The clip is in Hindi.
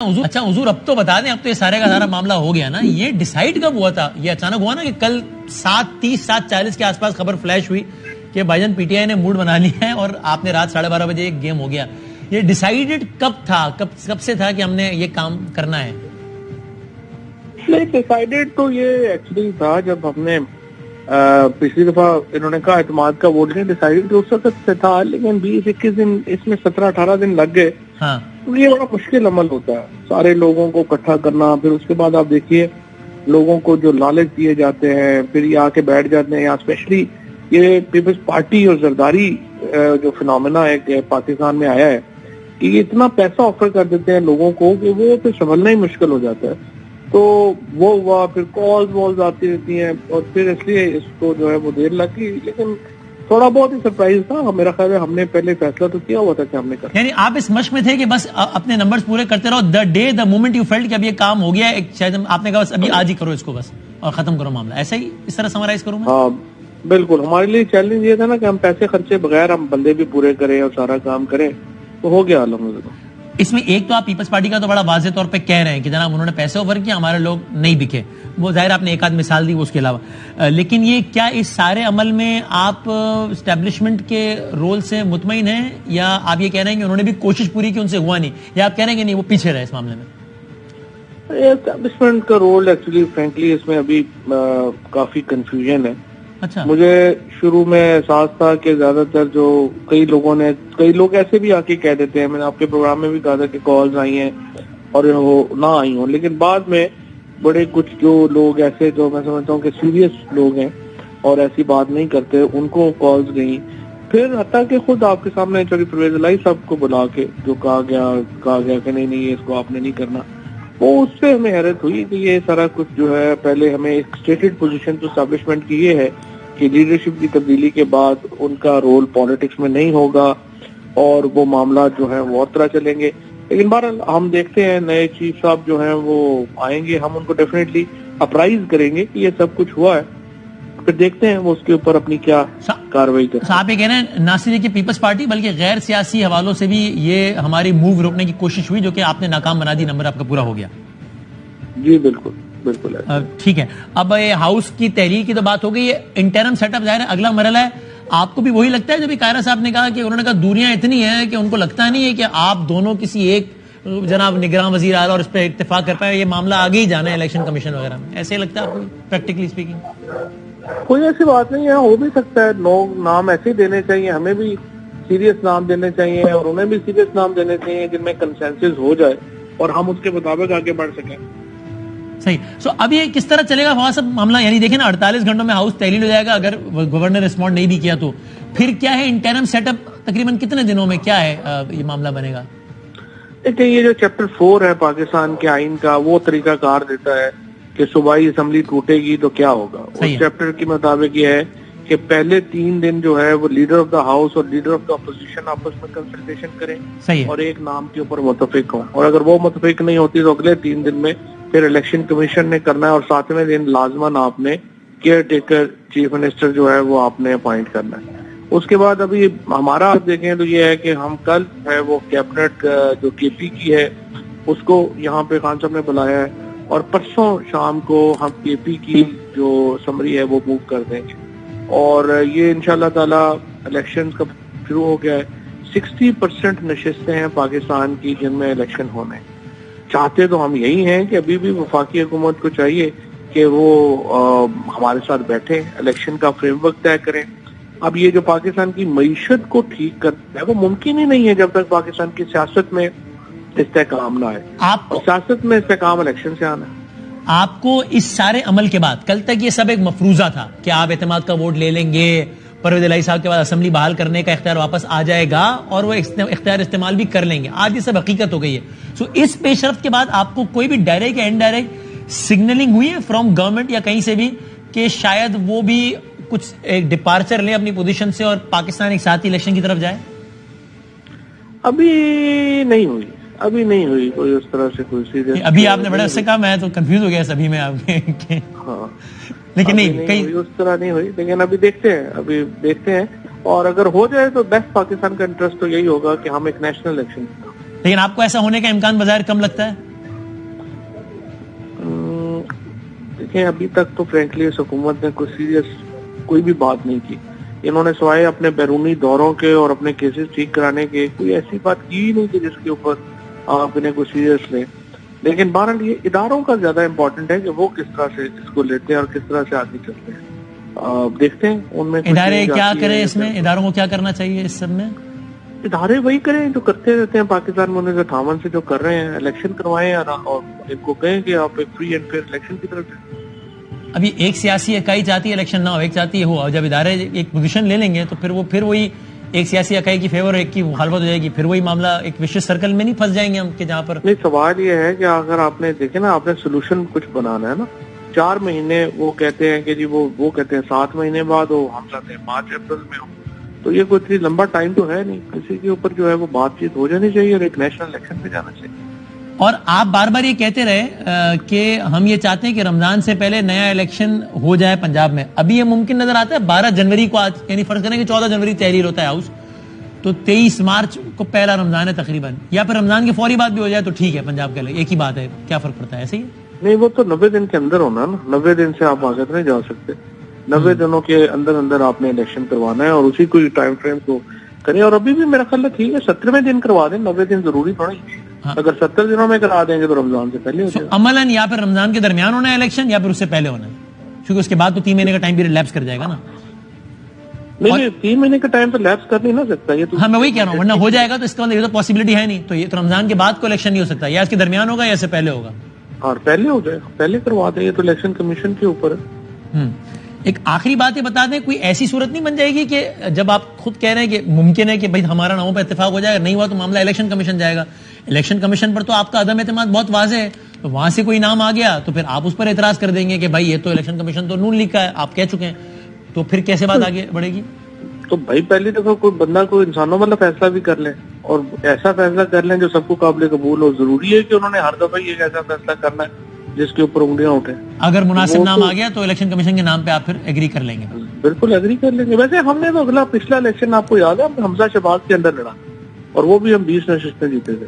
अच्छा हुजूर, अब तो बता दें, अब तो ये सारे का सारा मामला हो गया ना, ये डिसाइड कब हुआ था? ये अचानक हुआ ना कि कल 7:30 7:40 के आसपास खबर फ्लैश हुई कि भाईजान पीटीआई ने मूड बना लिया है और आपने रात 12:30 बजे एक गेम हो गया। ये डिसाइडेड कब था, कब से था कि हमने ये काम करना है? नहीं, डिसाइडेड तो ये एक्चुअली था जब हमने पिछली दफा इन्होंने कहा एतमाद का वोट नहीं, डिसाइडेड तो उस वक्त से था, लेकिन 20-21 दिन इसमें 17-18 दिन लग गए। हाँ, तो ये बड़ा मुश्किल अमल होता है, सारे लोगों को इकट्ठा करना, फिर उसके बाद आप देखिए लोगों को जो लालच दिए जाते हैं, फिर ये आके बैठ जाते हैं यहाँ। स्पेशली ये पीपल्स पार्टी और जरदारी जो फिनोमेना है कि पाकिस्तान में आया है कि ये इतना पैसा ऑफर कर देते हैं लोगों को कि वो फिर संभलना ही मुश्किल हो जाता है। तो वो हुआ, फिर कॉल्स वॉल्स आती रहती हैं और फिर इसलिए इसको जो है वो देर लगी, लेकिन थोड़ा बहुत ही सरप्राइज था। मेरा ख्याल है हमने पहले फैसला तो किया हुआ था कि हमने करना। यानी आप इस मश्क में थे कि बस अपने नंबर्स पूरे करते रहो, द मोमेंट यू फेल्ट कि अब ये काम हो गया, एक शायद आपने कहा बस अभी आज ही करो इसको बस और खत्म करो मामला, ऐसा ही इस तरह समराइज करूं मैं? हाँ बिल्कुल, हमारे लिए चैलेंज ये था ना कि हम पैसे खर्चे बगैर हम बंदे भी पूरे करें और सारा काम करें, तो हो गया अल्हम्दुलिल्लाह। इसमें एक तो आप पीपल्स पार्टी का तो बड़ा वाज़ेह तौर पे कह रहे हैं कि जनाब उन्होंने पैसे ओवर किया, हमारे लोग नहीं बिके, वो जाहिर आपने एक आध मिसाल दी उसके अलावा, लेकिन ये क्या इस सारे अमल में आप एस्टेब्लिशमेंट के रोल से मुतमईन हैं, या आप ये कह रहे हैं कि उन्होंने भी कोशिश पूरी की, उनसे हुआ नहीं, या आप कह रहे हैं कि नहीं वो पीछे रहे इस मामले में? एस्टेब्लिशमेंट का रोल एक्चुअली फ्रेंकली इसमें अभी काफी कंफ्यूजन है। अच्छा, मुझे शुरू में एहसास था कि ज्यादातर जो कई लोग ऐसे भी आके कह देते हैं, मैंने आपके प्रोग्राम में भी कहा था कि कॉल्स आई हैं और वो ना आई हों, लेकिन बाद में बड़े कुछ जो लोग ऐसे जो मैं समझता हूँ कि सीरियस लोग हैं और ऐसी बात नहीं करते, उनको कॉल्स गई। फिर हत्ता कि खुद आपके सामने चौधरी परवेज इलाही साहब को बुला के जो कहा गया कि नहीं इसको आपने नहीं करना, वो उससे हमें हैरत हुई कि ये सारा कुछ जो है पहले हमें एक स्टेटेड पोजीशन तो एस्टैब्लिशमेंट की ये है कि लीडरशिप की तब्दीली के बाद उनका रोल पॉलिटिक्स में नहीं होगा और वो मामला जो है वो और तरह चलेंगे। लेकिन बहरहाल हम देखते हैं नए चीफ साहब जो हैं वो आएंगे, हम उनको डेफिनेटली अप्राइज करेंगे कि ये सब कुछ हुआ है, फिर देखते हैं वो उसके ऊपर अपनी क्या कार्रवाई करते हैं। आप ये कह रहे हैं ना सिर्फ कि पीपल्स पार्टी बल्कि गैर सियासी हवालों से भी ये हमारी मूव रोकने की कोशिश हुई, जो कि आपने नाकाम बना दी, नंबर आपका पूरा हो गया? जी बिल्कुल बिल्कुल। ठीक है, अब ये हाउस की तहरीर की तो बात हो गई है, इंटरम सेटअप जाहिर है अगला मरहला है। आपको भी वही लगता है जो भी कायरा साहब ने कहा कि उन्होंने कहा दूरियां इतनी है कि उनको लगता नहीं है कि आप दोनों किसी एक जनाब निगरान वजीर आला और इस पर इत्तेफाक कर पाए, ये मामला आगे ही जाना है इलेक्शन कमीशन वगैरह में, ऐसे लगता है आपको प्रैक्टिकली स्पीकिंग? कोई ऐसी बात नहीं है, हो भी सकता है, लोग नाम ऐसे ही देने चाहिए, हमें भी सीरियस नाम देने चाहिए और उन्हें भी सीरियस नाम देने चाहिए जिनमें कंसेंसस हो जाए और हम उसके मुताबिक आगे बढ़ सकें। सही। सो अब ये किस तरह चलेगा वहां सब मामला? यानी देखें ना, 48 घंटों में हाउस तहलील हो जाएगा, अगर गवर्नर रिस्पॉन्ड नहीं भी किया तो फिर क्या है? इंटरम सेटअप तकरीबन कितने दिनों में क्या है ये मामला बनेगा? देखिए, ये जो चैप्टर 4 है पाकिस्तान के आइन का, वो तरीका कार देता है कि सूबाई असम्बली टूटेगी तो क्या होगा। उस चैप्टर के मुताबिक ये है कि पहले 3 दिन जो है वो लीडर ऑफ द हाउस और लीडर ऑफ द अपोजिशन आपस में कंसल्टेशन करें। सही है। और एक नाम के ऊपर मुतफिक हों, और अगर वो मुतफिक नहीं होती तो अगले 3 दिन में फिर इलेक्शन कमीशन ने करना है और 7वें दिन लाजमन आपने केयर टेकर चीफ मिनिस्टर जो है वो आपने अपॉइंट करना है। उसके बाद अभी हमारा आप देखें तो ये है कि हम कल है वो कैबिनेट जो केपी की है उसको यहाँ पे खान साहब ने बुलाया है और परसों शाम को हम केपी की जो समरी है वो मूव कर देंगे और ये इंशाल्लाह ताला इलेक्शन कब शुरू हो गया है। 60% नशिस्तें हैं पाकिस्तान की जिनमें इलेक्शन होने, चाहते तो हम यही हैं कि अभी भी वफाकी हुकूमत को चाहिए कि वो हमारे साथ बैठे, इलेक्शन का फ्रेमवर्क तय करें। अब ये जो पाकिस्तान की मईशत को ठीक करना है वो मुमकिन ही नहीं है जब तक पाकिस्तान की सियासत में इस्तेकाम ना है। आपको सियासत में इस्तेकाम इलेक्शन से आना है। आपको इस सारे अमल के बाद, कल तक ये सब एक मफरूजा था कि आप एतमाद का वोट ले लेंगे, परवेज इलाही साहब के बाद असेंबली बहाल करने का इख्तियार वापस आ जाएगा और वो इख्तियार इस्तेमाल भी कर लेंगे, आज ये सब हकीकत हो गई है। सो इस पेशरफ्त के बाद आपको कोई भी डायरेक्ट या इनडायरेक्ट सिग्नलिंग हुई है फ्रॉम गवर्नमेंट या कहीं से भी कि शायद वो भी कुछ एक डिपार्चर ले अपनी पोजीशन से और पाकिस्तान एक साथ ही इलेक्शन की तरफ जाए? अभी नहीं हुई कोई उस तरह से कोई सीरियस। अभी आपने बड़े उससे कहा, मैं तो कंफ्यूज हो गया सभी में आपके। हाँ, लेकिन नहीं कहीं उस तरह नहीं हुई, लेकिन अभी देखते हैं और अगर हो जाए तो बेस्ट पाकिस्तान का इंटरेस्ट तो यही होगा कि हम एक नेशनल इलेक्शन। लेकिन आपको ऐसा होने का इम्कान बाजार कम लगता है? देखें अभी तक तो फ्रेंकली इस हुकूमत ने कोई सीरियस कोई भी बात नहीं की। इन्होंने सिवाय अपने बैरूनी दौरों के और अपने केसेस ठीक कराने के कोई ऐसी बात की ही नहीं कि जिसके ऊपर आप इन्हें कोई सीरियस लें। लेकिन बहरहाल ये इदारों का ज्यादा इम्पोर्टेंट है कि वो किस तरह से इसको लेते हैं और किस तरह से आगे चलते हैं। देखते हैं उनमें इदारे क्या करें, इसमें इदारों को क्या करना चाहिए इस सब में? इदारे वही करें जो करते रहते हैं पाकिस्तान में 1958 से जो कर रहे हैं, इलेक्शन करवाएं और इनको कहें कि आप एक फ्री एंड फेयर इलेक्शन की तरफ जाएं। अभी एक सियासी इकाई चाहती है इलेक्शन ना हो, एक चाहती है हो, और जब इदारे एक पोजीशन ले लेंगे तो फिर वही एक सियासी इकाई की फेवर एक की मुखालफत हो जाएगी, फिर वही मामला एक विशेष सर्कल में नहीं फंस जाएंगे हम कि जहाँ पर। नहीं, सवाल ये है कि अगर आपने देखे ना, आपने सोल्यूशन कुछ बनाना है ना, 4 महीने वो कहते हैं कि जी वो कहते हैं 7 महीने बाद हो, हम चाहते हैं 5 अप्रैल में हो, तो ये कोई इतनी लंबा टाइम तो है नहीं। किसी के ऊपर जो है वो बातचीत हो जानी चाहिए और एक नेशनल इलेक्शन पे जाना चाहिए। और आप बार बार ये कहते रहे कि हम ये चाहते हैं कि रमजान से पहले नया इलेक्शन हो जाए पंजाब में। अभी ये मुमकिन नजर आता है? 12 जनवरी को आज, यानी फर्ज करें कि 14 जनवरी तहरीर होता है हाउस, तो 23 मार्च को पहला रमजान है तकरीबन, या फिर रमजान के फौरी बाद भी हो जाए तो ठीक है पंजाब के लिए, एक ही बात है, क्या फर्क पड़ता है? ऐसे ही नहीं, वो तो 90 दिन के अंदर होना ना, 90 दिन से आप आगे नहीं जा सकते। 90 दिनों के अंदर अंदर आपने इलेक्शन करवाना है और उसी को टाइम फ्रेम को करें। और अभी भी मेरा ख्याल है ठीक है 17वें दिन करवा दें, 90 दिन जरूरी थोड़ी। हाँ। अगर 70 दिनों में करा देंगे तो रमजान से पहले हो जाएगा। अमलन या फिर रमजान के दरमियान होना है इलेक्शन या फिर उससे पहले होना है, क्योंकि उसके बाद तो 3 महीने का टाइम पीरियड लैप्स कर जाएगा ना। नहीं, 3 महीने का टाइम तो लैप्स कर नहीं ना सकता ये तो। हाँ, मैं वही कह रहा हूँ, वरना हो जाएगा तो इसका मतलब ये तो पॉसिबिलिटी है नहीं, तो ये तो रमजान के बाद को इलेक्शन नहीं हो सकता, या इसके दरमियान होगा या इससे पहले होगा। और पहले हो जाएगा, पहले करवा दें, ये तो इलेक्शन कमीशन के ऊपर है। एक आखिरी बात ये बता दें, कोई ऐसी सूरत नहीं बन जाएगी कि जब आप खुद कह रहे हैं कि मुमकिन है कि भाई हमारा नामों पर इत्तेफाक हो जाएगा, नहीं हुआ तो मामला इलेक्शन कमीशन जाएगा, इलेक्शन कमीशन पर तो आपका अदम एतमाद बहुत वाज़ेह है, तो वहां से कोई नाम आ गया तो फिर आप उस पर एतराज कर देंगे कि भाई ये तो इलेक्शन कमीशन तो नून लीग का है, आप कह चुके हैं, तो फिर कैसे बात आगे बढ़ेगी? तो भाई पहले देखो कोई बंदा कोई इंसानों वाला फैसला भी कर ले और ऐसा फैसला कर लें जो सबको काबिल कबूल हो। जरूरी है कि उन्होंने हर दफा ये ऐसा फैसला करना है जिसके ऊपर उंगलियां उठे? अगर मुनासिब नाम आ गया तो इलेक्शन कमीशन के नाम पे आप फिर एग्री कर लेंगे? बिल्कुल एग्री कर लेंगे। वैसे हमने तो अगला पिछला इलेक्शन आपको याद है, हमने हमजा शहबाज के अंदर लड़ा और वो भी हम 20 नशिस्तें जीते थे।